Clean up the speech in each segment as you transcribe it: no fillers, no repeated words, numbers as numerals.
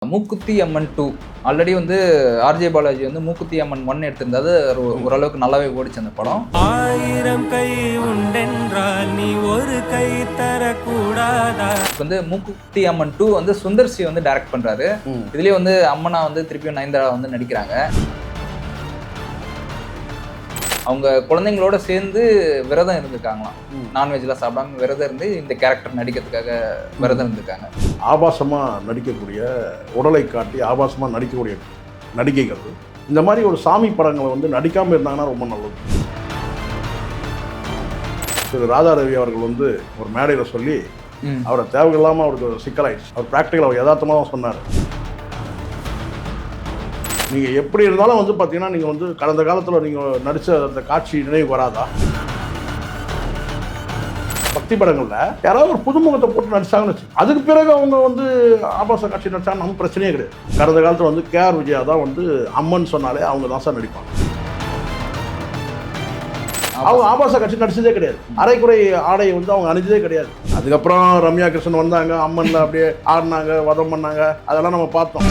Mookuthi Amman 2 already வந்து RJ Balaji வந்து மூக்குத்தி அம்மன் 1 எடுத்திருந்தது ஓரளவுக்கு நல்லாவே ஓடிச்சு அந்த படம். 1000 கை உண்டென்றால் நீ ஒரு கை தரக்கூடாதா. வந்து மூக்குத்தி அம்மன் 2 வந்து சுந்தர் சி வந்து டைரக்ட் பண்றாரு. இதுலயே வந்து அம்மனா வந்து திருப்பியும் நயன்தாரா வந்து நடிக்கிறாங்க. அவங்க குழந்தைங்களோட சேர்ந்து விரதம் இருந்திருக்காங்களாம். நான்வெஜ்லாம் சாப்பிடாம விரதம் இருந்து இந்த கேரக்டர் நடிக்கிறதுக்காக விரதம் இருந்திருக்காங்க. ஆபாசமாக நடிக்கக்கூடிய உடலை காட்டி ஆபாசமாக நடிக்கக்கூடிய நடிகைகள் இந்த மாதிரி ஒரு சாமி படங்களை வந்து நடிக்காமல் இருந்தாங்கன்னா ரொம்ப நல்லது. திரு ராதா ரவி அவர்கள் வந்து ஒரு மேடையில் சொல்லி அவரை தேவையில்லாமல் அவருக்கு சிக்கலாயிடுச்சு. அவர் ப்ராக்டிக்கல் அவர் யதார்த்தமாக தான் சொன்னார். நீங்கள் எப்படி இருந்தாலும் வந்து பார்த்தீங்கன்னா நீங்கள் வந்து கடந்த காலத்தில் நீங்கள் நடித்த அந்த காட்சி நினைவு வராதா? பக்தி படங்களில் யாராவது ஒரு புதுமுகத்தை போட்டு நடிச்சாங்கன்னு வச்சு அதுக்கு பிறகு அவங்க வந்து ஆபாச காட்சி நடிச்சாங்க, நம்ம பிரச்சனையே கிடையாது. கடந்த காலத்தில் வந்து KR விஜயா தான் வந்து அம்மன் சொன்னாலே அவங்க தான் சார் நடிப்பாங்க. அவங்க ஆபாச காட்சி நடிச்சதே கிடையாது. அரைக்குறை ஆடையை வந்து அவங்க அணிஞ்சதே கிடையாது. அதுக்கப்புறம் ரம்யா கிருஷ்ணன் வந்தாங்க, அம்மனில் அப்படியே ஆடினாங்க, வதம் பண்ணாங்க, அதெல்லாம் நம்ம பார்த்தோம்.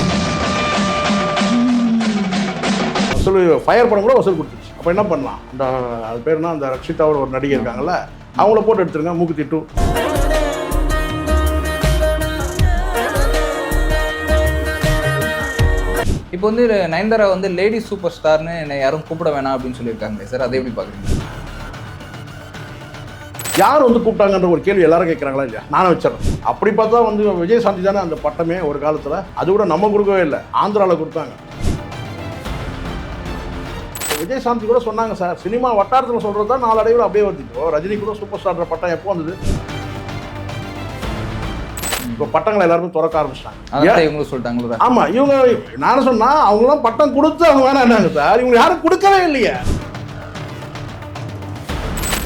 வசூல் ஃபயர் படம் கூட வசூல் கொடுத்துருச்சு. அப்போ என்ன பண்ணலாம்? அந்த அது பேர்னா அந்த ரக்ஷிதா ஒரு நடிகை இருக்காங்கல்ல, அவங்கள போட்டு எடுத்துருங்க மூக்குத்தி 2. இப்போ வந்து நயன்தாரா வந்து லேடி சூப்பர் ஸ்டார்னு என்னை யாரும் கூப்பிட வேணாம் அப்படின்னு சொல்லியிருக்காங்களே சார், அதை எப்படி பார்க்குறீங்க? யார் வந்து கூப்பிட்டாங்கன்ற ஒரு கேள்வி எல்லாரும் கேட்குறாங்களா இல்லையா? நானும் வச்சிடறேன். அப்படி பார்த்தா வந்து விஜயசாந்தி தானே அந்த பட்டமே ஒரு காலத்தில். அது கூட நம்ம கொடுக்கவே இல்லை, ஆந்திராவில் கொடுத்தாங்க. விஜயசாந்தி கூட சொன்னாங்க சார், சினிமா வட்டாரத்தில் சொல்கிறது தான் நாளடைவில் அப்படியே வருது. இப்போ ரஜினி கூட சூப்பர் ஸ்டார் பட்டம் எப்போ வந்தது? இப்போ பட்டங்களை எல்லாருமே திறக்க ஆரம்பிச்சிட்டாங்க. இவங்க சொல்லிட்டாங்களா? ஆமாம், இவங்க நானும் சொன்னால் அவங்களாம் பட்டம் கொடுத்து அவங்க வேணாங்க சார், இவங்க யாரும் கொடுக்கவே இல்லையே.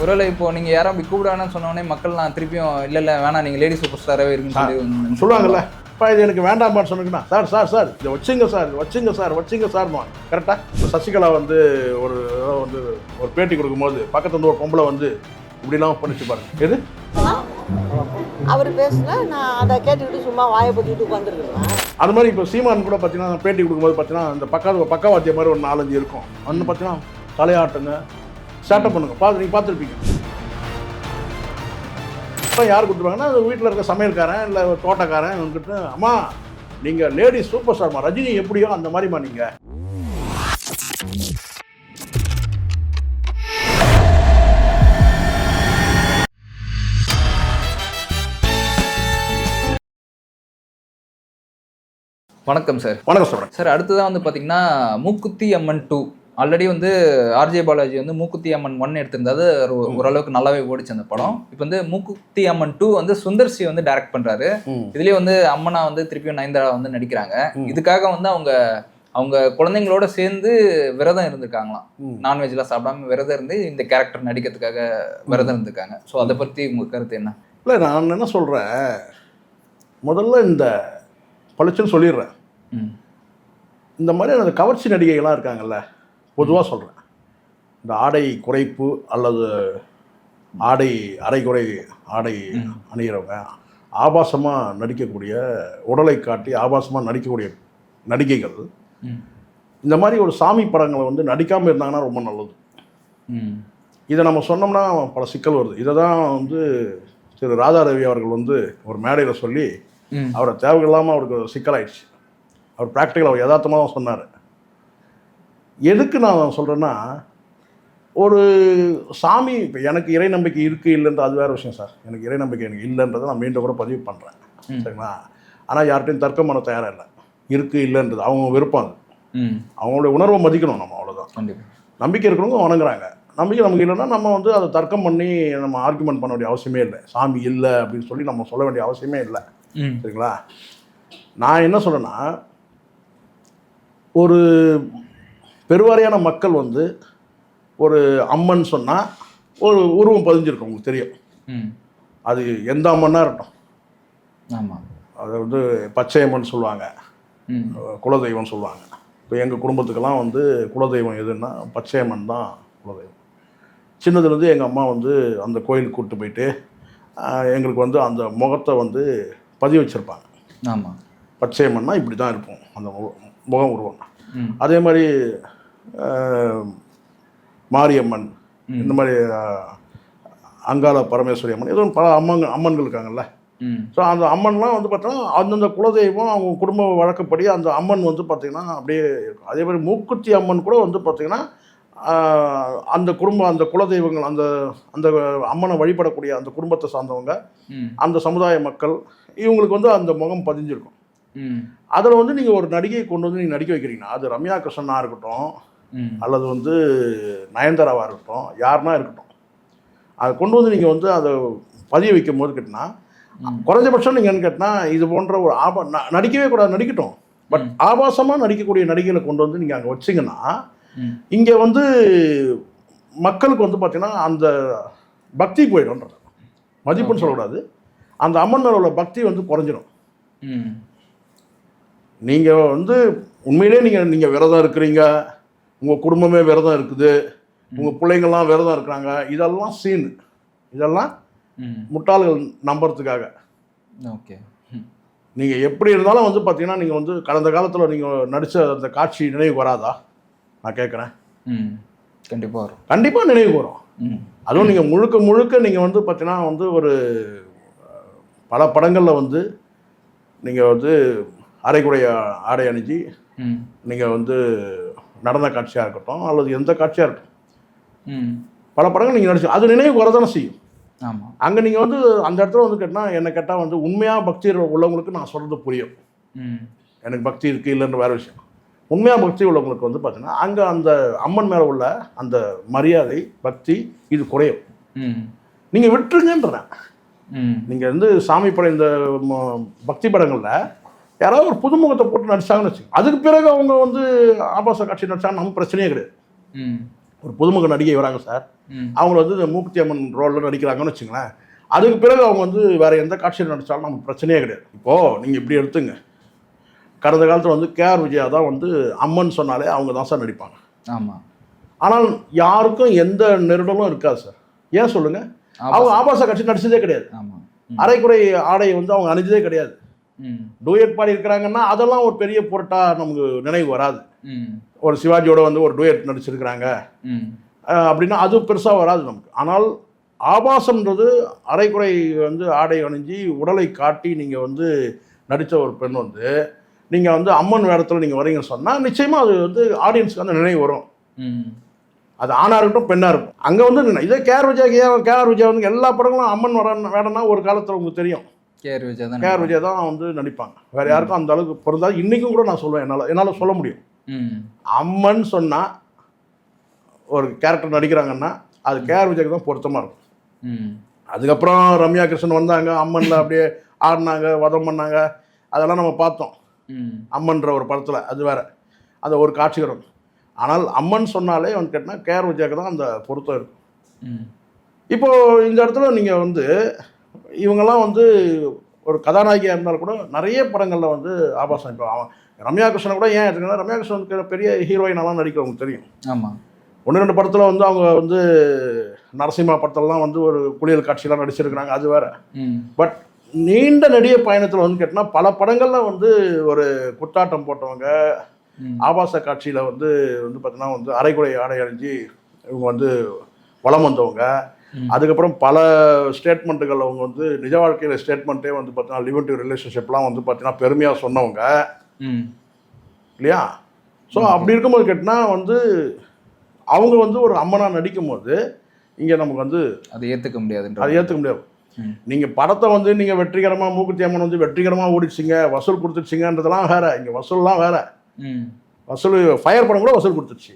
ஒருவேளை இப்போ நீங்கள் யாரும் அப்படி கூப்பிடான்னு சொன்னோடனே மக்கள் நான் திருப்பியும் இல்லை வேணாம் நீங்கள் லேடி சூப்பர் ஸ்டாராகவே இருக்குன்னு சொல்லுவாங்கல்ல. இப்போ இது எனக்கு வேண்டாம்பான்னு சொன்னீங்கன்னா சார் சார் சார் இதை வச்சுங்க சார் வச்சுங்க சார் வச்சுங்க சார்மா கரெக்டாக. இப்போ சசிகலா வந்து ஒரு பேட்டி கொடுக்கும்போது பக்கத்துல வந்து ஒரு பொம்பளை வந்து இப்படிலாம் பண்ணிச்சு பாருங்க. எது அவர் பேசுனா நான் அதை கேட்டுக்கிட்டு சும்மா வாயை பற்றிட்டு உட்காந்துருக்கேன். அது மாதிரி இப்போ சீமான் கூட பார்த்தீங்கன்னா பேட்டி கொடுக்கும்போது பார்த்தீங்கன்னா அந்த பக்கவாத்திய மாதிரி ஒரு 4-5 இருக்கும். வந்து பார்த்தீங்கன்னா தலையாட்டுங்க, ஸ்டார்ட்அப் பண்ணுங்க, நீங்கள் பார்த்துருப்பீங்க. இப்போ யார் கொடுத்துருவாங்கன்னா வீட்டில் இருக்க சமையல்காரன் இல்லை தோட்டக்காரன் வந்துட்டு, அம்மா நீங்கள் லேடி சூப்பர் ஸ்டார்மா, ரஜினி எப்படியோ அந்த மாதிரிமா நீங்கள். வணக்கம் சார். வணக்கம் சொல்கிறேன் சார். அடுத்ததான் வந்து பார்த்தீங்கன்னா மூக்குத்தி அம்மன் 2 ஆல்ரெடி வந்து ஆர்ஜே பாலாஜி வந்து மூக்குத்தி அம்மன் 1 எடுத்திருந்தது ஓரளவுக்கு நல்லாவே ஓடிச்சு அந்த படம். இப்போ வந்து மூக்குத்தி அம்மன் 2 வந்து சுந்தர் சி வந்து டைரக்ட் பண்றாரு. இதுலயே வந்து அம்மனா வந்து திருப்பியும் நயன்தாரா வந்து நடிக்கிறாங்க. இதுக்காக வந்து அவங்க குழந்தைங்களோட சேர்ந்து விரதம் இருந்திருக்காங்களாம். நான்வெஜ்லாம் சாப்பிடாம விரதம் இருந்து இந்த கேரக்டர் நடிக்கிறதுக்காக விரதம் இருந்திருக்காங்க. ஸோ அதை பற்றி உங்க கருத்து என்ன? இல்லை, நான் என்ன சொல்கிறேன், முதல்ல இந்த பளிச்சுன்னு சொல்லிடுறேன். இந்த மாதிரி அந்த கவர்ச்சி நடிகைகள்லாம் இருக்காங்கல்ல, பொதுவாக சொல்கிறேன், இந்த ஆடை குறைப்பு அல்லது அரைக்குறை ஆடை அணிகிறவங்க, ஆபாசமாக நடிக்கக்கூடிய உடலை காட்டி ஆபாசமாக நடிக்கக்கூடிய நடிகைகள் இந்த மாதிரி ஒரு சாமி படங்களை வந்து நடிக்காமல் இருந்தாங்கன்னா ரொம்ப நல்லது. இதை நம்ம சொன்னோம்னா பல சிக்கல் வருது. இதை தான் வந்து திரு ராதா ரவி அவர்கள் வந்து ஒரு மேடையில் சொல்லி அவரை தேவையில்லாமல் அவருக்கு சிக்கலாயிடுச்சு. அவர் ப்ராக்டிக்கல் அவர் யதார்த்தமாக தான் சொன்னார். எதுக்கு நான் சொல்கிறேன்னா, ஒரு சாமி இப்போ எனக்கு இறை நம்பிக்கை இருக்குது இல்லைன்ற அது வேறு விஷயம் சார். எனக்கு இறை நம்பிக்கை எனக்கு இல்லைன்றதை நான் மீண்டும் கூட பதிவு பண்ணுறேன், சரிங்களா? ஆனால் யார்கிட்டையும் தர்க்கம் பண்ண தயாராக இல்லை. இருக்குது இல்லைன்றது அவங்க விருப்பம். அது அவங்களுடைய உணர்வை மதிக்கணும் நம்ம, அவ்வளோதான். நம்பிக்கை இருக்கிறவங்க வணங்குறாங்க, நம்பிக்கை நமக்கு இல்லைன்னா நம்ம வந்து அதை தர்க்கம் பண்ணி நம்ம ஆர்குமெண்ட் பண்ண வேண்டிய அவசியமே இல்லை. சாமி இல்லை அப்படின்னு சொல்லி நம்ம சொல்ல வேண்டிய அவசியமே இல்லை, சரிங்களா? நான் என்ன சொல்கிறேன்னா, ஒரு பெருவாரியான மக்கள் வந்து ஒரு அம்மன் சொன்னால் ஒரு உருவம் பதிஞ்சிருக்கும், உங்களுக்கு தெரியும். அது எந்த அம்மனாக இருக்கட்டும். ஆமாம், அது வந்து பச்சையம்மன் சொல்லுவாங்க, குலதெய்வம் சொல்லுவாங்க. இப்போ எங்கள் குடும்பத்துக்கெல்லாம் வந்து குலதெய்வம் எதுன்னா பச்சையம்மன் தான் குலதெய்வம். சின்னதுலேருந்து எங்கள் அம்மா வந்து அந்த கோயிலுக்கு கூப்பிட்டு போயிட்டு எங்களுக்கு வந்து அந்த முகத்தை வந்து பதிவு வச்சுருப்பாங்க. ஆமாம். பச்சையம்மன்னா இப்படி தான் இருக்கும் அந்த முகம் உருவம். ம். அதே மாதிரி மாரியம்மன், இந்த மாதிரி அங்காள பரமேஸ்வரி அம்மன், ஏதோ பல அம்மன்கள் இருக்காங்கல்ல. ம். ஸோ அந்த அம்மன்லாம் வந்து பார்த்தோன்னா அந்தந்த குலதெய்வம் அவங்க குடும்ப வழக்கப்படி அந்த அம்மன் வந்து பார்த்திங்கன்னா அப்படியே இருக்கும். அதே மாதிரி மூக்குத்தி அம்மன் கூட வந்து பார்த்திங்கன்னா அந்த குடும்பம், அந்த குலதெய்வங்கள், அந்த அந்த அம்மனை வழிபடக்கூடிய அந்த குடும்பத்தை சார்ந்தவங்க, ம். அந்த சமுதாய மக்கள், இவங்களுக்கு வந்து அந்த முகம் பதிஞ்சிருக்கும். ம். அதில் வந்து நீங்கள் ஒரு நடிகையை கொண்டு வந்து நீங்கள் நடிக்க வைக்கிறீங்கன்னா, அது ரம்யா கிருஷ்ணனாக இருக்கட்டும், ம். அல்லது வந்து நயன்தாராவாக இருக்கட்டும், யாருன்னா இருக்கட்டும், அதை கொண்டு வந்து நீங்கள் வந்து அதை பதிய வைக்கும் போது கேட்டினா, குறைஞ்சபட்சம் நீங்கள் என்ன கேட்டினா, இது போன்ற ஒரு நடிக்கவே கூடாது, நடிக்கட்டும். பட் ஆபாசமாக நடிக்கக்கூடிய நடிகைகளை கொண்டு வந்து நீங்கள் அங்கே வச்சிங்கன்னா, இங்கே வந்து மக்களுக்கு வந்து பார்த்தீங்கன்னா அந்த பக்தி போயிடும்ன்றது, மதிப்புன்னு சொல்லக்கூடாது, அந்த அம்மன் மேலே உள்ள பக்தி வந்து குறைஞ்சிடும். நீங்கள் வந்து உண்மையிலே நீங்கள் விரதம் இருக்கிறீங்க, உங்கள் குடும்பமே விரதம் இருக்குது, உங்கள் பிள்ளைங்கள்லாம் விரதம் இருக்கிறாங்க, இதெல்லாம் சீன், இதெல்லாம் முட்டாள்கள் நம்புறதுக்காக. ஓகே. நீங்கள் எப்படி இருந்தாலும் வந்து பார்த்தீங்கன்னா நீங்கள் வந்து கடந்த காலத்தில் நீங்கள் நடித்த அந்த காட்சி நினைவு வராதா நான் கேட்குறேன். கண்டிப்பாக வரும், கண்டிப்பாக நினைவு வரும். அதுவும் நீங்கள் முழுக்க முழுக்க நீங்கள் வந்து பார்த்தீங்கன்னா வந்து ஒரு பல படங்களில் வந்து நீங்கள் வந்து அரைக்குறை ஆடை அணிஞ்சு நீங்கள் வந்து நடன காட்சியாக இருக்கட்டும் அல்லது எந்த காட்சியாக இருக்கட்டும், பல படங்கள் நீங்கள் நடிச்சு அது நினைவு வரதானே செய்யும். ஆமாம். அங்கே நீங்கள் வந்து அந்த இடத்துல வந்து கேட்டால் என்ன கேட்டால் வந்து உண்மையாக பக்தி உள்ளவங்களுக்கு நான் சொல்கிறது புரியும். எனக்கு பக்தி இருக்குது இல்லைன்னு வேறு விஷயம். உண்மையாக பக்தி உள்ளவங்களுக்கு வந்து பார்த்தீங்கன்னா அங்கே அந்த அம்மன் மேலே உள்ள அந்த மரியாதை, பக்தி இது குறையும். நீங்கள் விட்டுருங்கன்றேன். நீங்கள் வந்து சாமி படம், இந்த பக்தி படங்களில் யாராவது ஒரு புதுமுகத்தை போட்டு நடிச்சாங்கன்னு வச்சுக்கோங்க, அதுக்கு பிறகு அவங்க வந்து ஆபாச காட்சி நடிச்சாங்க, நம்ம பிரச்சனையே கிடையாது. ஒரு புதுமுக நடிகை வராங்க சார், அவங்க வந்து இந்த மூக்குத்தி அம்மன் ரோலில் நடிக்கிறாங்கன்னு வச்சுங்களேன், அதுக்கு பிறகு அவங்க வந்து வேறு எந்த காட்சியில் நடித்தாலும் நமக்கு பிரச்சனையே கிடையாது. இப்போது நீங்கள் இப்படி எடுத்துங்க, கடந்த காலத்தில் வந்து கேஆர் விஜயா தான் வந்து அம்மன் சொன்னாலே அவங்க தான் சார் நடிப்பாங்க. ஆமாம். ஆனால் யாருக்கும் எந்த நெருடலும் இருக்காது சார். ஏன் சொல்லுங்கள்? அவங்க ஆபாச காட்சி நடிச்சதே கிடையாது. அரைக்குறை ஆடையை வந்து அவங்க அணிஞ்சதே கிடையாது. டூயட் பாடி இருக்கிறாங்கன்னா அதெல்லாம் ஒரு பெரிய பொருட்டாக நமக்கு நினைவு வராது. ஒரு சிவாஜியோட வந்து ஒரு டூயட் நடிச்சிருக்கிறாங்க அப்படின்னா அது பெருசாக வராது நமக்கு. ஆனால் ஆபாசம்ன்றது அரைக்குறை வந்து ஆடை அணிஞ்சு உடலை காட்டி நீங்கள் வந்து நடித்த ஒரு பெண் வந்து நீங்கள் வந்து அம்மன் வேடத்தில் நீங்கள் வரீங்கன்னு சொன்னால் நிச்சயமாக அது வந்து ஆடியன்ஸுக்கு அந்த நினைவு வரும். அது ஆணாக இருக்கட்டும் பெண்ணாக இருக்கும். அங்கே வந்து இதே கேஆர் விஜயா வந்து எல்லா படங்களும் அம்மன் வேடம்னா ஒரு காலத்தில் உங்களுக்கு தெரியும், கேஆர் விஜயா தான் வந்து நடிப்பாங்க. வேறு யாருக்கும் அந்த அளவுக்கு பொருந்தாது. இன்றைக்கும் கூட நான் சொல்லுவேன், என்னால் சொல்ல முடியும். அம்மன் சொன்னால் ஒரு கேரக்டர் நடிக்கிறாங்கன்னா அது கேஆர் விஜய்க்கு தான் பொருத்தமாக இருக்கும். அதுக்கப்புறம் ரம்யா கிருஷ்ணன் வந்தாங்க, அம்மனில் அப்படியே ஆடினாங்க, வதம் பண்ணாங்க, அதெல்லாம் நம்ம பார்த்தோம் அம்மன்ற ஒரு படத்தில். அது வேறு அந்த ஒரு காட்சி வரும். ஆனால் அம்மன் சொன்னாலே வந்து கேட்டால் கேஆர் விஜய்க்கு தான் அந்த பொருத்தம் இருக்கும். இப்போது இந்த இடத்துல நீங்கள் வந்து இவங்கெல்லாம் வந்து ஒரு கதாநாயகியாக இருந்தாலும் கூட நிறைய படங்களில் வந்து ஆபாசம். இப்போ ரம்யா கிருஷ்ணன் கூட ஏன் எடுத்துக்கன்னா, ரம்யா கிருஷ்ணனுக்கு பெரிய ஹீரோயினெல்லாம் நடிக்கிறவங்க தெரியும். ஆமாம். 1-2 படத்தில் வந்து அவங்க வந்து நரசிம்மா படத்திலலாம் வந்து ஒரு குளியல் காட்சியெலாம் நடிச்சிருக்கிறாங்க, அது வேறு. பட் நீண்ட நெடிய பயணத்தில் வந்து கேட்டால் பல படங்களில் வந்து ஒரு குத்தாட்டம் போட்டவங்க, ஆபாச காட்சியில் வந்து பார்த்தீங்கன்னா வந்து அரைக்குறை ஆடை அணிஞ்சு இவங்க வந்து வலம் வந்தவங்க. அதுக்கப்புறம் பல ஸ்டேட்மெண்ட்டுகள் அவங்க வந்து நிஜ வாழ்க்கையில் ஸ்டேட்மெண்ட்டே வந்து பார்த்தீங்கன்னா லிவ் ரிலேஷன்ஷிப்லாம் வந்து பார்த்தீங்கன்னா பெருமையாக சொன்னவங்க இல்லையா? ஸோ அப்படி இருக்கும்போது கேட்டால் வந்து அவங்க வந்து ஒரு அம்மனாக நடிக்கும் போது இங்கே நமக்கு வந்து அதை ஏற்றுக்க முடியாது. அதை ஏற்றுக்க முடியாது. நீங்கள் படத்தை வந்து நீங்கள் வெற்றிகரமாக மூக்குத்தி அம்மன் வந்து வெற்றிகரமாக ஓடிச்சிங்க, வசூல் கொடுத்துச்சிங்கன்றதெல்லாம் வேறு. இங்கே வசூல்லாம் வேறு. வசூல் ஃபயர் படம் கூட வசூல் கொடுத்துருச்சு.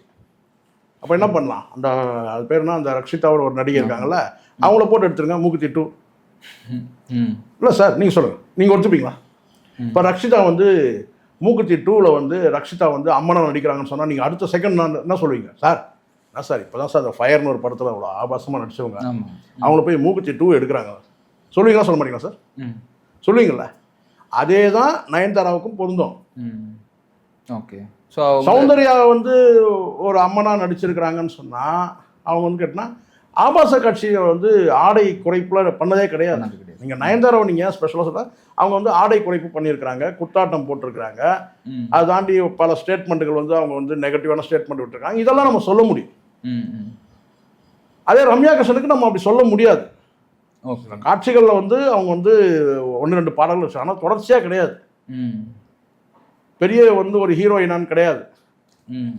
அப்போ என்ன பண்ணலாம்? அந்த அது பேர்னா அந்த ரக்ஷிதாவோட ஒரு நடிகை இருக்காங்கல்ல, அவங்கள போட்டு எடுத்துருங்க மூக்குத்தி 2. இல்லை சார் நீங்கள் சொல்லுங்கள், நீங்கள் ஒத்துப்பீங்களா? இப்போ ரக்ஷிதா வந்து மூக்குத்தி 2ல் வந்து ரக்ஷிதா வந்து அம்மனாக நடிக்கிறாங்கன்னு சொன்னால் நீங்கள் அடுத்த செகண்ட் நான் என்ன சொல்லுவீங்க? சார் என்ன சார் இப்போ தான் சார் அந்த ஃபயர்னு ஒரு படத்தில் அவ்வளோ ஆபாசமாக நடிச்சவங்க அவங்கள போய் மூக்குத்தி 2 எடுக்கிறாங்க சொல்லுவீங்களா? சொல்ல மாட்டீங்களா சார்? சொல்லுவீங்கள? அதே தான் நயன்தாராவுக்கும் பொருந்தும். ஓகே. சௌந்தர்யா வந்து ஒரு அம்மனாக நடிச்சிருக்கிறாங்கன்னு சொன்னால் அவங்க வந்து கேட்டால் ஆபாச காட்சியை வந்து ஆடை குறைப்புல பண்ணதே கிடையாது. நீங்கள் நயன்தாராவை நீங்கள் ஸ்பெஷலாக சொல்ல அவங்க வந்து ஆடை குறைப்பு பண்ணியிருக்கிறாங்க, குத்தாட்டம் போட்டிருக்கிறாங்க. அதை தாண்டி பல ஸ்டேட்மெண்ட்டுகள் வந்து அவங்க வந்து நெகட்டிவான ஸ்டேட்மெண்ட் விட்டுருக்காங்க. இதெல்லாம் நம்ம சொல்ல முடியும். அதே ரம்யா கிருஷ்ணனுக்கு நம்ம அப்படி சொல்ல முடியாது. காட்சிகளில் வந்து அவங்க வந்து 1-2 பாடல்கள் வச்சு, ஆனால் தொடர்ச்சியாக கிடையாது. பெரிய வந்து ஒரு ஹீரோயினான்னு கிடையாது.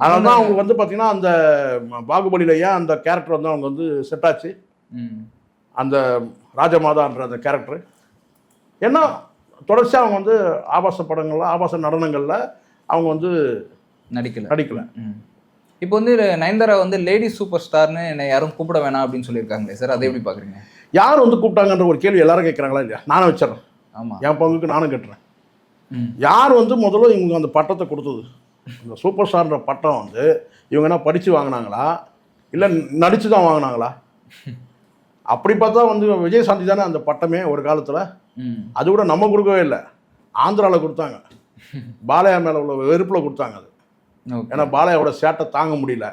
அதனால தான் அவங்க வந்து பார்த்தீங்கன்னா அந்த பாகுபலியில ஏன் அந்த கேரக்டர் வந்து அவங்க வந்து செட் ஆச்சு, அந்த ராஜமாதான்ற அந்த கேரக்டர். ஏன்னா தொடர்ச்சியாக அவங்க வந்து ஆபாச படங்களில் ஆபாச நடனங்களில் அவங்க வந்து நடிக்கல. இப்போ வந்து நயன்தாரா வந்து லேடி சூப்பர் ஸ்டார்னு என்னை யாரும் கூப்பிட வேணாம் அப்படின்னு சொல்லியிருக்காங்களே சார், அதை எப்படி பார்க்குறீங்க? யார் வந்து கூப்பிட்டாங்கன்ற ஒரு கேள்வி எல்லாரும் கேட்குறாங்களா இல்லையா? நானும் வச்சிடறேன். ஆமாம், என் பங்குக்கு நானும் கேட்டுறேன். யார் வந்து முதல்ல இவங்க அந்த பட்டத்தை கொடுத்தது? இந்த சூப்பர் ஸ்டார்ன்ற பட்டம் வந்து இவங்க என்ன படித்து வாங்கினாங்களா இல்லை நடித்து தான் வாங்கினாங்களா? அப்படி பார்த்தா வந்து விஜயசாந்தி தானே அந்த பட்டமே ஒரு காலத்தில். அது கூட நம்ம கொடுக்கவே இல்லை, ஆந்திராவில் கொடுத்தாங்க. பாலையா மேலே உள்ள வெறுப்பில் கொடுத்தாங்க அது. ஏன்னா பாலையாவோட சேட்டை தாங்க முடியல.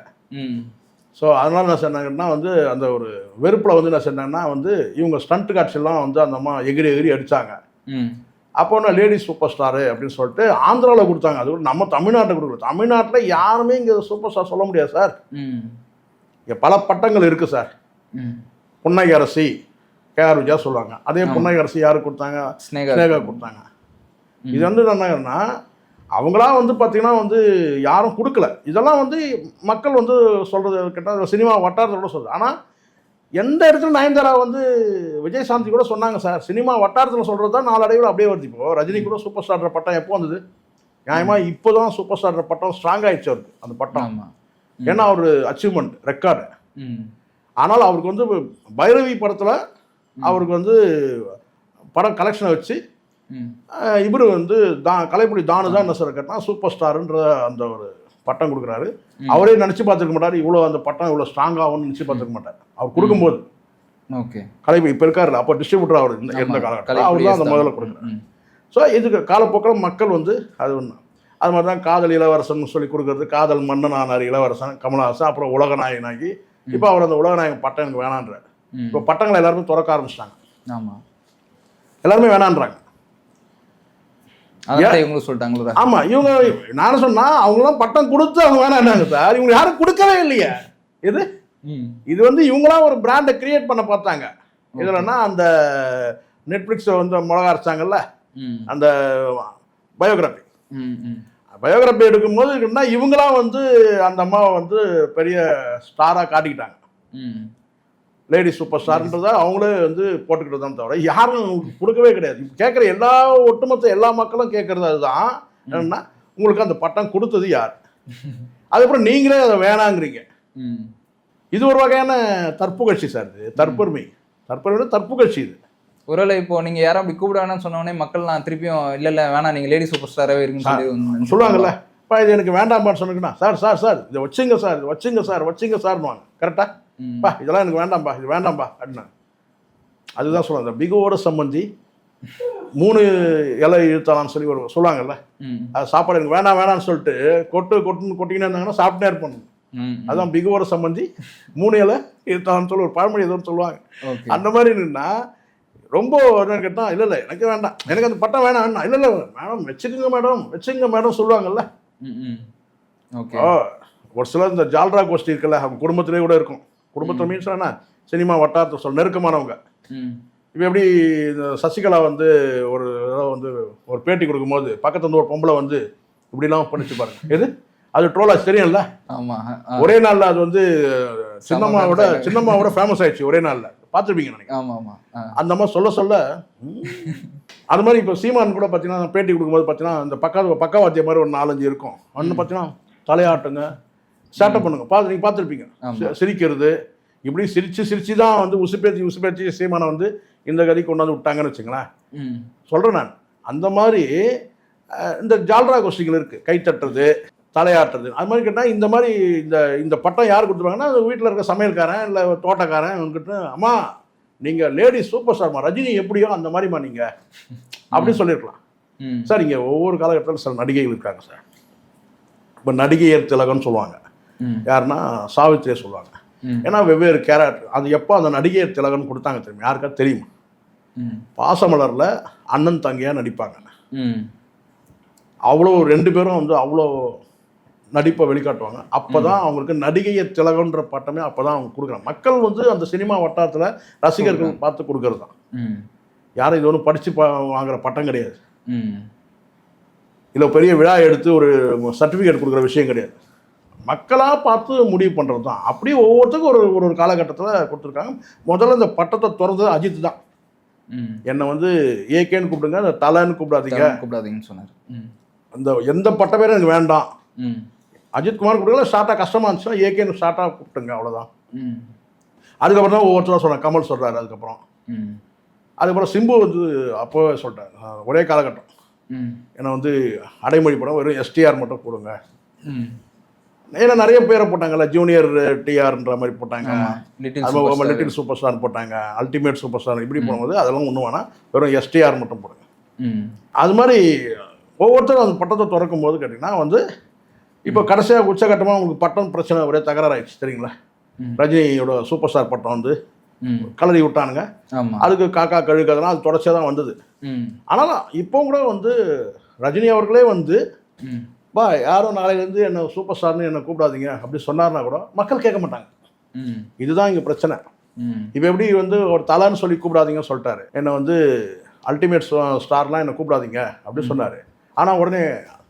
ஸோ அதனால் என்ன சொன்னாங்கன்னா வந்து அந்த ஒரு வெறுப்பில் வந்து என்ன சொன்னாங்கன்னா வந்து இவங்க ஸ்டண்ட் காட்சியெல்லாம் வந்து அந்த அம்மா எகிரி அடித்தாங்க. அப்போ ஒன்று லேடி சூப்பர் ஸ்டாரு அப்படின்னு சொல்லிட்டு ஆந்திராவில் கொடுத்தாங்க. அது கூட நம்ம தமிழ்நாட்டை கொடுக்குறோம். தமிழ்நாட்டில் யாருமே இங்கே சூப்பர் ஸ்டார் சொல்ல முடியாது சார். இங்கே பல பட்டங்கள் இருக்குது சார். புன்னகை அரசி KR விஜயா சொல்லுவாங்க. அதே புன்னகை அரசி யாருக்கு கொடுத்தாங்க? ஸ்னேகா கொடுத்தாங்க. இது வந்து என்னன்னா அவங்களா வந்து பார்த்தீங்கன்னா வந்து யாரும் கொடுக்கல. இதெல்லாம் வந்து மக்கள் வந்து சொல்கிறது கேட்டால் சினிமா வட்டாரத்தோட சொல்கிறது. ஆனால் எந்த இடத்துல நயன்தாரா வந்து விஜயசாந்தி கூட சொன்னாங்க சார், சினிமா வட்டாரத்தில் சொல்கிறது தான் நாளடைவில் அப்படியே வருது. இப்போது ரஜினி கூட சூப்பர் ஸ்டார் பட்டம் எப்போ வந்தது? நியாயமாக இப்போ தான் சூப்பர் ஸ்டார் பட்டம் ஸ்ட்ராங் ஆகிடுச்சு அவருக்கு அந்த பட்டம். ஏன்னா அவர் அச்சீவ்மெண்ட் ரெக்கார்டு. ஆனால் அவருக்கு வந்து பைரவி படத்தில் அவருக்கு வந்து படம் கலெக்ஷனை வச்சு இவர் வந்து கலைப்புலி தானு தான் என்ன சார் கேட்டால் சூப்பர் ஸ்டாருன்ற அந்த ஒரு பட்டம் கொடுக்குறாரு. அவரே நினச்சி பார்த்துருக்க மாட்டார் இவ்வளோ அந்த பட்டம் இவ்வளோ ஸ்ட்ராங் ஆகும்னு நினச்சி பார்த்துருக்க மாட்டார் அவர் கொடுக்கும்போது. கலைப்புலி இப்போ இருக்காருல்ல, அப்போ டிஸ்ட்ரிபியூட்டர் அவர் இருந்த காலகட்டத்தில் அவர் தான் அந்த முதல்ல கொடுக்குறாரு. ஸோ இதுக்கு காலப்போக்கில் மக்கள் வந்து அது ஒன்று. அது மாதிரி தான் காதல் இளவரசன் சொல்லி கொடுக்குறது. காதல் மன்னன் ஆனார் இளவரசன் கமலஹாசன். அப்புறம் உலகநாயகனாகி இப்போ அவர் அந்த உலகநாயகன் பட்டம் எனக்கு வேணான்றார். இப்போ பட்டங்களை எல்லாருமே திறக்க ஆரம்பிச்சிட்டாங்க. எல்லாருமே வேணான்றாங்க. சொல்லிட்டாங்களா? ஆமா, இவங்க நானும் சொன்னா அவங்களாம் பட்டம் கொடுத்து அவங்க வேணான்னாங்க சார். இவங்க யாரும் கொடுக்கவே இல்லையே. இது வந்து இவங்களா ஒரு பிராண்டை கிரியேட் பண்ண பார்த்தாங்க. இதுலன்னா அந்த நெட்ஃபிளிக்ஸ் வந்து மிளகா அரைச்சாங்கல்ல அந்த பயோகிராபி எடுக்கும்போது இவங்களாம் வந்து அந்த அம்மாவை வந்து பெரிய ஸ்டாராக காட்டிக்கிட்டாங்க. லேடி சூப்பர் ஸ்டார்ன்றதை அவங்களே வந்து போட்டுக்கிட்டு தான் தவிர யாரும் கொடுக்கவே கிடையாது. கேட்குற ஒட்டுமொத்த எல்லா மக்களும் கேட்குறது அதுதான். என்னன்னா உங்களுக்கு அந்த பட்டம் கொடுத்தது யார்? அதுக்கப்புறம் நீங்களே அதை வேணாங்கிறீங்க. இது ஒரு வகையான தற்புகழ்ச்சி சார். இது தற்புகழ்ச்சி. இது ஒருவேளை இப்போ நீங்க யாரும் அப்படி கூப்பிட வேணாம்னு சொன்னோடனே மக்கள் நான் திருப்பியும் இல்லை வேணாம் நீங்க லேடி சூப்பர் ஸ்டாராகவே இருக்குன்னு சொல்லுவாங்கல்ல. இப்போ இது எனக்கு வேண்டாம்பான்னு சொன்னீங்கன்னா சார் இதை வச்சுங்க சார்னுவாங்க. கரெக்டா? இதெல்லாம் எனக்கு வேண்டாம்பா, இது வேண்டாம்பா அப்படின்னா அதுதான் சொல்லுவாங்க. இந்த பிகுவோட சம்பந்தி 3 இலை இழுத்தாலான்னு சொல்லி ஒரு சொல்லுவாங்கல்ல. அது சாப்பாடு எனக்கு வேணாம்னு சொல்லிட்டு கொட்டிக்கினே இருந்தாங்கன்னா சாப்பிட்டே இருப்பாங்க. அதுதான் பிகுவோட சம்பந்தி 3 இலை இழுத்தாலான்னு சொல்லி ஒரு பழமொழி ஏதோ சொல்லுவாங்க. அந்த மாதிரி என்னன்னா ரொம்ப என்னன்னு கேட்டால் இல்லை எனக்கு வேண்டாம், எனக்கு அந்த பட்டம் வேணாம். இல்லை மேடம் வச்சுங்க மேடம் சொல்லுவாங்கல்ல. ஒரு சிலர் இந்த ஜால்ரா கோஷ்டி இருக்குல்ல, அவங்க குடும்பத்திலே கூட இருக்கும். குடும்பத்தில் மீன்ஸ் என்ன, சினிமா வட்டாரத்தை சொல்ல நெருக்கமானவங்க. இப்போ எப்படி இந்த சசிகலா வந்து ஒரு பேட்டி கொடுக்கும்போது பக்கத்துல வந்து ஒரு பொம்பளை வந்து இப்படிலாம் பண்ணிச்சு பாருங்க. அது ட்ரோலாச்சு தெரியும்ல. ஒரே நாளில் அது வந்து சின்னம்மாவோட ஃபேமஸ் ஆயிடுச்சு ஒரே நாளில். பார்த்துருப்பீங்க நினைக்கிறேன். அந்த மாதிரி சொல்ல அது மாதிரி இப்போ சீமான் கூட பார்த்தீங்கன்னா பேட்டி கொடுக்கும்போது பார்த்தீங்கன்னா இந்த பக்கவாத்திய மாதிரி ஒரு 4-5 இருக்கும். ஒன்று பார்த்தீங்கன்னா தலையாட்டுங்க, ஸ்டார்ட் பண்ணுங்க, நீங்கள் பார்த்துருப்பீங்க. சிரிக்கிறது இப்படி சிரிச்சு தான் வந்து உசுப்பேச்சு சீமானை வந்து இந்த கதி கொண்டாந்து விட்டாங்கன்னு வச்சுங்களேன். சொல்கிறேன் நான். அந்த மாதிரி இந்த ஜால்ரா கோஷ்டிகள் இருக்குது, கை தட்டுறது, தலையாட்டுறது. அது மாதிரி கேட்டால் இந்த மாதிரி இந்த பட்டம் யார் கொடுத்துருவாங்கன்னா வீட்டில் இருக்க சமையல்காரன் இல்லை தோட்டக்காரன் அவங்ககிட்ட, அம்மா நீங்கள் லேடி சூப்பர் ஸ்டார்மா, ரஜினி எப்படியோ அந்த மாதிரிமா நீங்கள் அப்படின்னு சொல்லியிருக்கலாம் சார். இங்கே ஒவ்வொரு காலகட்டத்தில் சில நடிகைகள் இருக்காங்க சார். இப்போ நடிகையர் திலகம்னு சொல்லுவாங்க. யாருன்னா சாவித்திரியை சொல்லுவாங்க. ஏன்னா வெவ்வேறு கேரக்டர். அது எப்போ அந்த நடிகை திலகன் கொடுத்தாங்க தெரியும், யாருக்கா தெரியுமா? பாசமலரில் அண்ணன் தங்கையாக நடிப்பாங்க. அவ்வளோ 2 பேரும் வந்து அவ்வளோ நடிப்பை வெளிக்காட்டுவாங்க. அப்போ தான் அவங்களுக்கு நடிகையை திலகன்ற பட்டமே அப்போ தான் அவங்க கொடுக்குறாங்க. மக்கள் வந்து அந்த சினிமா வட்டாரத்தில் ரசிகர்கள் பார்த்து கொடுக்கறது தான். யாரும் இது ஒன்றும் படித்து வாங்குற பட்டம் கிடையாது, இல்லை பெரிய விழா எடுத்து ஒரு சர்டிஃபிகேட் கொடுக்குற விஷயம் கிடையாது. மக்களாக பார்த்து முடிவு பண்ணுறது தான். அப்படியே ஒவ்வொருத்தருக்கும் ஒரு ஒரு காலகட்டத்தில் கொடுத்துருக்காங்க. முதல்ல இந்த பட்டத்தை திறந்தது அஜித் தான். என்னை வந்து ஏகேன்னு கூப்பிடுங்க, அந்த தலைன்னு கூப்பிடாதீங்கன்னு சொன்னார். அந்த எந்த பட்ட பேரும் எனக்கு வேண்டாம், அஜித்குமார் கூப்பிடுங்களா, ஷார்ட்டாக கஷ்டமாக இருந்துச்சுன்னா ஏகேன்னு ஷார்ட்டாக கூப்பிட்டுங்க, அவ்வளோதான். அதுக்கப்புறம் தான் ஒவ்வொருத்தரும் சொன்னாங்க. கமல் சொல்கிறாரு, அதுக்கப்புறம் சிம்பு வந்து அப்போவே சொல்லிட்டாங்க. ஒரே காலகட்டம் ஏன்னா வந்து அடைமொழி படம் வெறும் எஸ்டிஆர் மட்டும் போடுங்க. ஏன்னா நிறைய பேரை போட்டாங்கல்ல, ஜூனியர் டிஆர்ன்ற மாதிரி போட்டாங்க, லிட்டில் சூப்பர் ஸ்டார் போட்டாங்க, அல்டிமேட் சூப்பர் ஸ்டார் இப்படி போடும்போது அதெல்லாம் ஒன்றும் வேணாம், வெறும் எஸ்டிஆர் மட்டும் போடுங்க. அது மாதிரி ஒவ்வொருத்தரும் அந்த பட்டத்தை திறக்கும் போது கேட்டிங்கன்னா வந்து இப்போ கடைசியாக உச்சகட்டமாக உங்களுக்கு பட்டம் பிரச்சனை ஒரே தகராறாயிடுச்சு தெரியுங்களா? ரஜினியோட சூப்பர் ஸ்டார் பட்டம் வந்து கலரி விட்டானுங்க. அதுக்கு காக்கா கழுகுறதுலாம் அது தொடர்ச்சியாக தான் வந்தது. ஆனாலும் இப்போ கூட வந்து ரஜினி அவர்களே வந்து பா யாரும் நாளையிலேருந்து என்னை சூப்பர் ஸ்டார்னு என்னை கூப்பிடாதீங்க அப்படி சொன்னார்னா கூட மக்கள் கேட்க மாட்டாங்க. இதுதான் இங்கே பிரச்சனை. இப்போ எப்படி வந்து ஒரு தலைன்னு சொல்லி கூப்பிடாதீங்கன்னு சொல்லிட்டாரு, என்னை வந்து அல்டிமேட் ஸ்டார்லாம் என்னை கூப்பிடாதீங்க அப்படின்னு சொன்னார். ஆனால் உடனே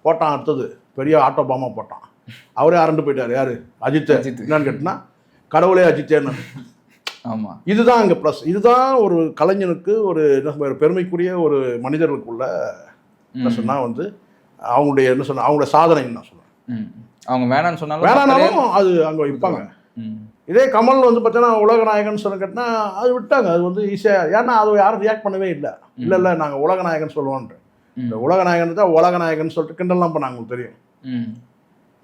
போட்டான், அடுத்தது பெரிய ஆட்டோபாமா போட்டான், அவரே அரண்டு போயிட்டார். யார்? அஜித். என்னன்னு கேட்டினா கடவுளே அஜித்தேன்னு. ஆமாம், இதுதான் இங்கே ப்ளஸ். இதுதான் ஒரு கலைஞனுக்கு ஒரு என்ன பெருமைக்குரிய ஒரு மனிதர்களுக்குள்ள என்ன சொன்னால் வந்து அவங்களுடைய என்ன சொன்ன அவங்களுடைய சாதனைன்னு நான் சொல்லுவேன். அவங்க வேணான்னு சொன்னாலும் வேணானாலும் அது அங்கே வைப்பாங்க. இதே கமல் வந்து பார்த்தீங்கன்னா உலக நாயகன் சொல்ல கேட்டினா அது விட்டாங்க. அது வந்து ஈஸியாக, ஏன்னா அது யாரும் ரியாக்ட் பண்ணவே இல்லை. இல்லை நாங்கள் உலக நாயகன் சொல்லுவோன்ட்டு. இந்த உலக நாயகன் தான் உலக நாயகன் சொல்லிட்டு கிண்டல்லாம் பண்ணாங்க. உங்களுக்கு தெரியும்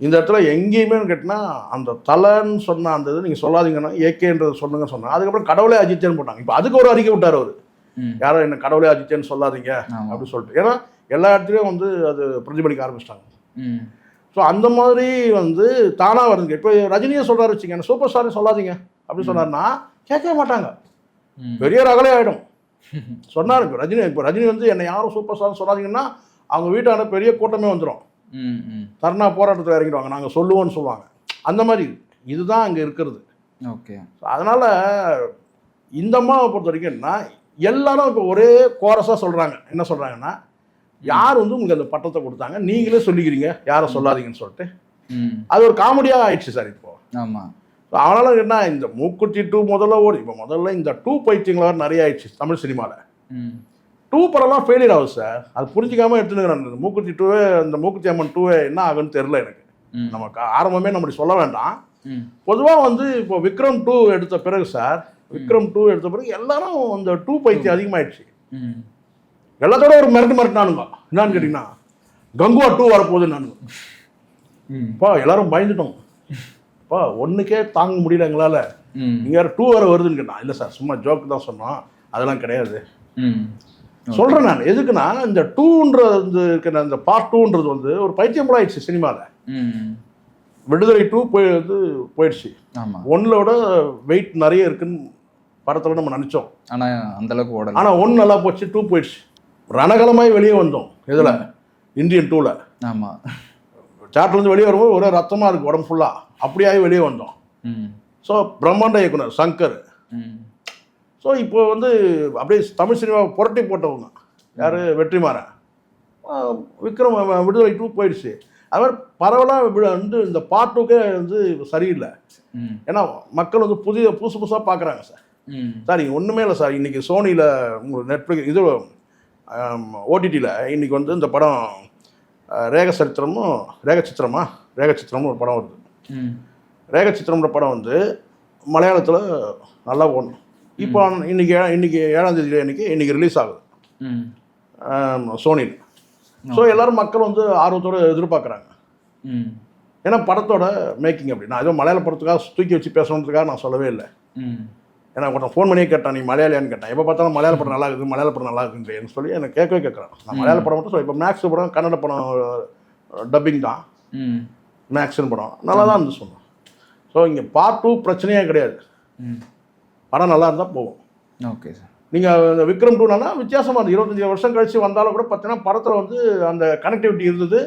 இந்த இடத்துல எங்கேயுமே கேட்டினா அந்த தலைன்னு சொன்ன அந்த இது நீங்கள் சொல்லாதீங்கன்னா ஏகேன்றது சொல்லுங்க சொன்னாங்க. அதுக்கப்புறம் கடவுளே அஜித்தேன்னு போட்டாங்க. இப்போ அதுக்கு ஒரு அறிக்கை விட்டார் அவர், யாரும் என்ன கடவுளே அஜித்தேன்னு சொல்லாதீங்க அப்படின்னு சொல்லிட்டு. ஏன்னா எல்லா இடத்துலையும் வந்து அது பிரதிபலிக்க ஆரம்பிச்சிட்டாங்க. ஸோ அந்த மாதிரி வந்து தானாக வருதுங்க. இப்போ ரஜினியை சொல்கிறாரு வச்சுங்க, சூப்பர் ஸ்டார்னு சொல்லாதீங்க அப்படின்னு சொன்னார்னா கேட்கவே மாட்டாங்க, பெரிய ரகலே ஆகிடும். சொன்னார் இப்போ ரஜினி. இப்போ ரஜினி வந்து என்னை யாரும் சூப்பர் ஸ்டார்னு சொல்லாதீங்கன்னா அவங்க வீட்டான பெரிய கூட்டமே வந்துடும், தர்ணா போராட்டத்தில் இறங்கிடுவாங்க, நாங்கள் சொல்லுவோன்னு சொல்லுவாங்க. அந்த மாதிரி இதுதான் அங்கே இருக்கிறது. ஓகே, அதனால் இந்த அம்மாவை பொறுத்த வரைக்கும் என்ன, எல்லாரும் இப்போ ஒரே கோரஸாக சொல்கிறாங்க. என்ன சொல்கிறாங்கன்னா, யார் வந்து உங்களுக்கு அந்த பட்டத்தை கொடுத்தாங்க, நீங்களே சொல்லிக்கிறீங்க யாரை சொல்லாதீங்கன்னு சொல்லிட்டு. அது ஒரு காமெடியாக ஆயிடுச்சு சார் இப்போ. ஆமாம், அதனால என்ன, இந்த மூக்குத்தி 2 முதல்ல ஓடி, இப்போ முதல்ல இந்த 2 பைத்தியங்களாக நிறைய ஆயிடுச்சு தமிழ் சினிமாவில். 2 படம்லாம் ஃபெயிலியர் ஆகுது சார். அது புரிஞ்சிக்காமல் எடுத்துனுங்கிறாங்க. இந்த மூக்குத்தி 2 அந்த மூக்குத்தி அம்மன் 2 என்ன ஆகுன்னு தெரில எனக்கு. நமக்கு ஆரம்பமே நம்ம சொல்ல வேண்டாம். பொதுவாக வந்து இப்போ விக்ரம் 2 எடுத்த பிறகு சார், விக்ரம் 2 எடுத்த பிறகு எல்லாரும் அந்த 2 பைத்தியம் அதிகமாகிடுச்சு. எல்லாத்தோட ஒரு மிரட்டுனானுங்க. என்னான்னு கேட்டிங்கன்னா கங்குவா 2 வரப்போகுது. நானுங்கப்பா எல்லாரும் பயந்துட்டோம். பா ஒன்றுக்கே தாங்க முடியல எங்களால், நீங்கள் வேறு 2 வர வருதுன்னு கேட்டான். இல்லை சார் சும்மா ஜோக்கு தான் சொன்னோம், அதெல்லாம் கிடையாது சொல்கிறேன் நான். எதுக்குன்னா இந்த 2ன்றது அந்த பார்ட் 2ன்றது வந்து ஒரு பைத்தியம் போல ஆயிடுச்சு சினிமாவில். விடுதலை 2 போயிடுச்சு. 1 வெயிட் நிறைய இருக்குன்னு படத்தில் நம்ம நினச்சோம், ஆனால் அந்தளவுக்கு ஓடல. ஆனால் 1 நல்லா போச்சு, 2 போயிடுச்சு. ரணகலமாய் வெளியே வந்தோம். இதில் இந்தியன் 2ல் ஆமாம், சாட்டிலேருந்து வெளியே வரும்போது ஒரே ரத்தமாக இருக்குது உடம்பு ஃபுல்லாக, அப்படியாகி வெளியே வந்தோம். ஸோ பிரம்மாண்ட இயக்குனர் சங்கர். ஸோ இப்போ வந்து அப்படியே தமிழ் சினிமாவை புரட்டி போட்டவங்க யார்? வெற்றிமாறன். விக்ரம் விடுதலை 2 போயிடுச்சு. அது மாதிரி பரவலாக வந்து இந்த பார்ட் 2க்கே வந்து சரியில்லை. ஏன்னா மக்கள் வந்து புதுசு புதுசாக பார்க்குறாங்க சார். சார் இங்கே ஒன்றுமே இல்லை சார். இன்றைக்கி சோனியில் உங்களுக்கு நெட்ஃப்ளிக்ஸ் இது ஓடிடியில் இன்றைக்கி வந்து இந்த படம் ரேகச்சித்திரம்னு ஒரு படம் வருது. ரேகச்சித்திரம்ன்ற படம் வந்து மலையாளத்தில் நல்லா ஓடணும். இப்போ இன்றைக்கி 7ஆம் தேதி இன்றைக்கி ரிலீஸ் ஆகுது சோனியில். ஸோ எல்லோரும் மக்கள் வந்து ஆர்வத்தோடு எதிர்பார்க்குறாங்க. ஏன்னா படத்தோட மேக்கிங் அப்படி. நான் ஏதோ மலையாள படத்துக்காக தூக்கி வச்சு பேசணுன்றதுக்காக நான் சொல்லவே இல்லை. ஏன்னா ஒருத்தன் ஃபோன் பண்ணியே கேட்டான், நீ மலையாளியான்னு கேட்டான். எப்போ பார்த்தாலும் மலையாள படம் நல்லா இருக்குது, மலையாள படம் நல்லா இருக்குன்னு சொல்லி எனக்கு கேட்குறான். நான் மலையாள படம் மட்டும் இப்போ மேக்ஸ் படம் கன்னட படம் டப்பிங் தான், மேக்ஸ்னு படம் நல்லா தான் இருந்து சொன்னோம். ஸோ இங்கே பார்ட் 2 பிரச்சனையே கிடையாது. படம் நல்லா இருந்தால் போகும். Okay sir. நீங்கள் இந்த விக்ரம் 2னா வித்தியாசமாக இருந்தது. 25 வருஷம் கழிச்சு வந்தாலும் கூட பார்த்தீங்கன்னா படத்தில் வந்து அந்த கனெக்டிவிட்டி இருந்தது.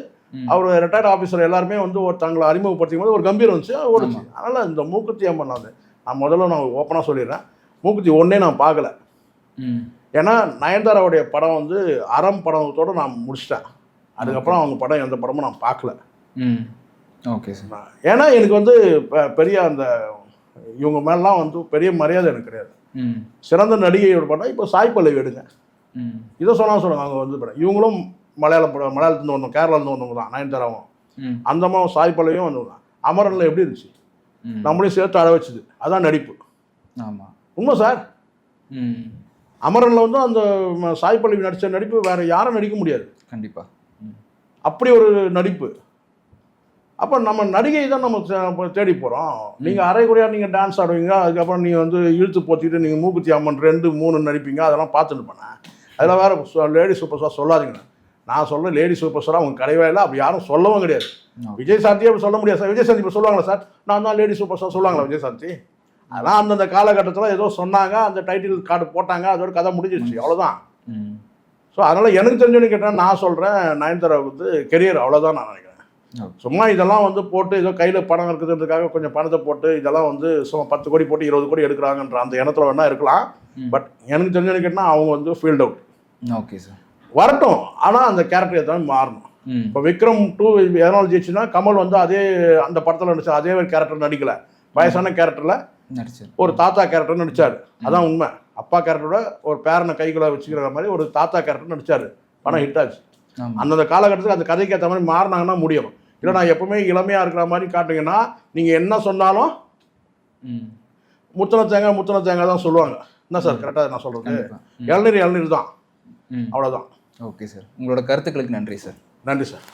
அவர் ரிட்டையர்ட் ஆஃபீஸர் எல்லாருமே வந்து ஒரு தங்களை அறிமுகப்படுத்தும் போது ஒரு கம்பீரம் இருந்துச்சு, ஓடுச்சு. அதனால் இந்த மூக்குத்தி அம்மன் நான் முதல்ல ஓப்பனாக சொல்லிடுறேன், மூக்குத்தி 1 நான் பார்க்கல. ஏன்னா நயன்தாராவுடைய படம் வந்து அறம் படத்தோடு நான் முடிச்சிட்டேன். அதுக்கப்புறம் அவங்க படம் எந்த படமும் நான் பார்க்கல. Okay sir. ஏன்னா எனக்கு வந்து பெரிய அந்த இவங்க மேலாம் வந்து பெரிய மரியாதை எனக்கு கிடையாது. சிறந்த நடிகையோட படம் இப்போ சாய் பல்லவி எடுங்க, இதை சொல்லுவாங்க அவங்க வந்து படம். இவங்களும் மலையாளத்துலேருந்து வந்தோம், கேரளாலேருந்து வந்தவங்க தான் நயன்தாராவும். அந்தமாவும் சாய் பல்லவியும் வந்தவங்க தான். அமரனில் எப்படி இருந்துச்சு, நம்மளையும் சேர்த்து அழ வச்சுது. அதான் நடிப்பு. ஆமாம், உண்மை சார். அமரனில் வந்து அந்த சாய் பல்லவி நடித்த நடிப்பு வேறு யாரும் நடிக்க முடியாது. கண்டிப்பாக அப்படி ஒரு நடிப்பு. அப்போ நம்ம நடிகை தான் நம்ம தேடி போகிறோம். நீங்கள் அரைக்குறையாக நீங்கள் டான்ஸ் ஆடுவீங்க, அதுக்கப்புறம் நீங்கள் வந்து இழுத்து போத்திட்டு நீங்கள் மூக்குத்தி அம்மன் 2, 3 நடிப்பீங்க, அதெல்லாம் பார்த்துட்டு போனேன். அதில் வேறு லேடி சூப்பர் ஸ்டார் சொல்லாதீங்க. நான் சொல்ல லேடி சூப்பர் ஸ்டாராக அவங்க கிடையவே இல்லை, அப்படி யாரும் சொல்லவும் கிடையாது. விஜய் சாந்தியே அப்படி சொல்ல முடியாது சார். விஜய் சாந்தி இப்போ சொல்லுவாங்களா சார், நான் தான் லேடி சூப்பர் ஸ்டார் சொல்லுவாங்களா விஜய் சாந்தி? அதெல்லாம் அந்தந்த காலகட்டத்தில் ஏதோ சொன்னாங்க, அந்த டைட்டில் கார்டு போட்டாங்க, அதோட கதை முடிஞ்சிருச்சு, அவ்வளோதான். ஸோ அதனால் எனக்கு தெரிஞ்சோன்னு கேட்டால் நான் சொல்கிறேன், நயன்தாராவுக்கு வந்து கெரியர் அவ்வளோதான் நான் நினைக்கிறேன். சும்மா இதெல்லாம் வந்து போட்டு ஏதோ கையில் பணம் இருக்குதுன்றதுக்காக கொஞ்சம் பணத்தை போட்டு இதெல்லாம் வந்து சும்மா 10 கோடி போட்டு 20 கோடி எடுக்கிறாங்கன்ற அந்த எண்ணத்தில் வேணா இருக்கலாம். பட் எனக்கு தெரிஞ்சோன்னு கேட்டால் அவங்க வந்து ஃபீல்ட் அவுட். ஓகே சார், வரட்டும். ஆனால் அந்த கேரக்டர் எதாவது மாறணும். இப்போ விக்ரம் 2 எதனால் ஜெயிச்சுன்னா கமல் வந்து அதே அந்த படத்தில் நடிச்சார், அதே ஒரு கேரக்டர் நடிக்கலை, வயசான கேரக்டரில் நடிச்சார், ஒரு தாத்தா கேரக்டர் நடித்தார். அதான் உண்மை. அப்பா கேரக்டரோட ஒரு பேரனை கைக்குள்ள வச்சுக்கிற மாதிரி ஒரு தாத்தா கேரக்டர் நடித்தார், படம் ஹிட் ஆச்சு. அந்தந்த காலகட்டத்துக்கு அந்த கதைக்கு ஏற்ற மாதிரி மாறினாங்கன்னா முடியும். இல்லை நான் எப்பவுமே இளமையாக இருக்கிற மாதிரி காட்டுங்கன்னா நீங்கள் என்ன சொன்னாலும் முத்தன தேங்காய் தான் சொல்லுவாங்க. என்ன சார் கரெக்டாக நான் சொல்கிறது? இளநீர் தான், அவ்வளோதான். ஓகே சார், உங்களோட கருத்துக்களுக்கு நன்றி சார். நன்றி சார்.